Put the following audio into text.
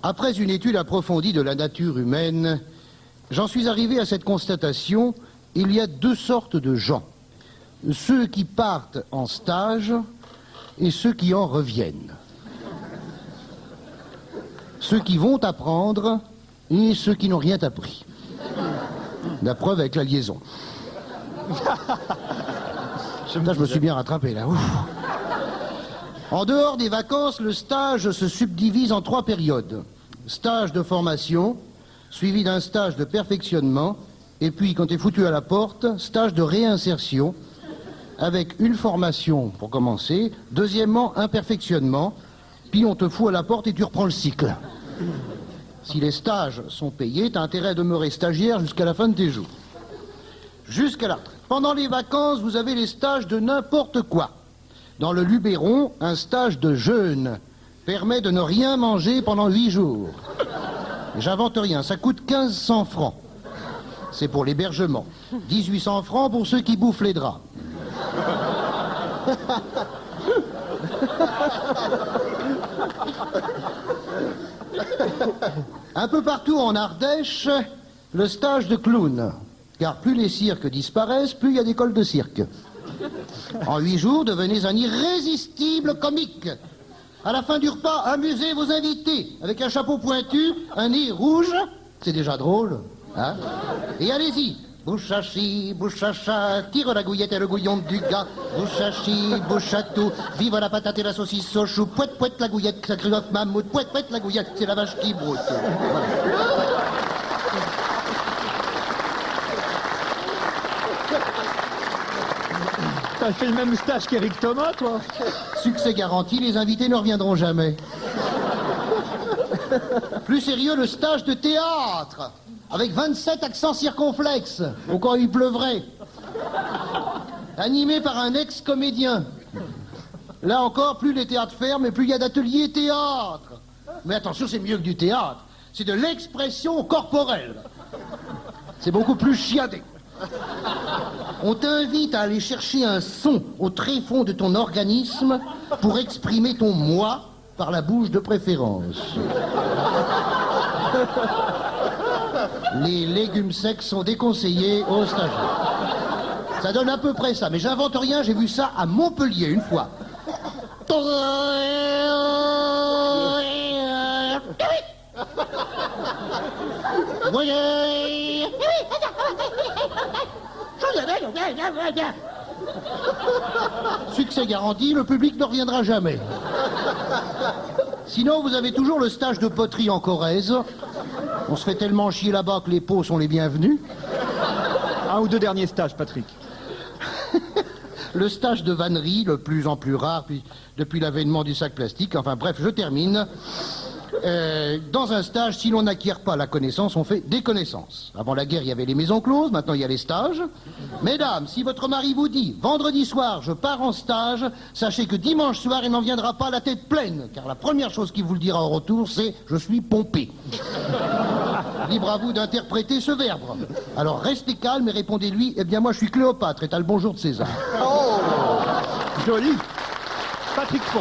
Après une étude approfondie de la nature humaine, j'en suis arrivé à cette constatation: il y a deux sortes de gens. Ceux qui partent en stage et ceux qui en reviennent. Ceux qui vont apprendre et ceux qui n'ont rien appris. La preuve avec la liaison. Là, je me suis bien rattrapé, là. Ouf. En dehors des vacances, le stage se subdivise en 3 périodes. Stage de formation, suivi d'un stage de perfectionnement, et puis, quand t'es foutu à la porte, stage de réinsertion, avec une formation pour commencer, deuxièmement, un perfectionnement, puis on te fout à la porte et tu reprends le cycle. Si les stages sont payés, t'as intérêt à demeurer stagiaire jusqu'à la fin de tes jours. Jusqu'à la retraite. Pendant les vacances, vous avez les stages de n'importe quoi. Dans le Luberon, un stage de jeûne permet de ne rien manger pendant 8 jours. J'invente rien, ça coûte 1500 francs. C'est pour l'hébergement. 1800 francs pour ceux qui bouffent les draps. Un peu partout en Ardèche, le stage de clown. Car plus les cirques disparaissent, plus il y a d'écoles de cirque. En 8 jours, devenez un irrésistible comique. À la fin du repas, amusez vos invités avec un chapeau pointu, un nez rouge. C'est déjà drôle, hein? Et allez-y. Bouche à chi, bouche à chat, tire la gouillette et le gouillon du gars. Bouche à chi, bouche à tout, vive la patate et la saucisse au chou. Pouette, pouette la gouillette, ça crie notre mammouth. Pouette, pouette la gouillette, c'est la vache qui broute. Voilà. T'as fait le même stage qu'Éric Thomas, toi? Succès garanti, les invités ne reviendront jamais. Plus sérieux, le stage de théâtre, avec 27 accents circonflexes, au cas où il pleuvrait. Animé par un ex-comédien. Là encore, plus les théâtres ferment, et plus il y a d'ateliers théâtre. Mais attention, c'est mieux que du théâtre. C'est de l'expression corporelle. C'est beaucoup plus chiadé. On t'invite à aller chercher un son au tréfonds de ton organisme pour exprimer ton moi par la bouche de préférence. Les légumes secs sont déconseillés aux stagiaires. Ça donne à peu près ça, mais j'invente rien, j'ai vu ça à Montpellier une fois. Succès garanti, le public ne reviendra jamais. Sinon, vous avez toujours le stage de poterie en Corrèze. On se fait tellement chier là-bas que les pots sont les bienvenus. Un ou deux derniers stages, Patrick. Le stage de vannerie, le plus en plus rare depuis l'avènement du sac plastique. Enfin bref, je termine. Dans un stage, si l'on n'acquiert pas la connaissance, on fait des connaissances. Avant la guerre, il y avait les maisons closes, maintenant il y a les stages. Mesdames, si votre mari vous dit « Vendredi soir, je pars en stage », sachez que dimanche soir, il n'en viendra pas la tête pleine, car la première chose qu'il vous le dira au retour, c'est « Je suis pompé ». Libre à vous d'interpréter ce verbe. Alors restez calme et répondez-lui « Eh bien moi, je suis Cléopâtre et t'as le bonjour de César ». Oh, joli. Patrick Font.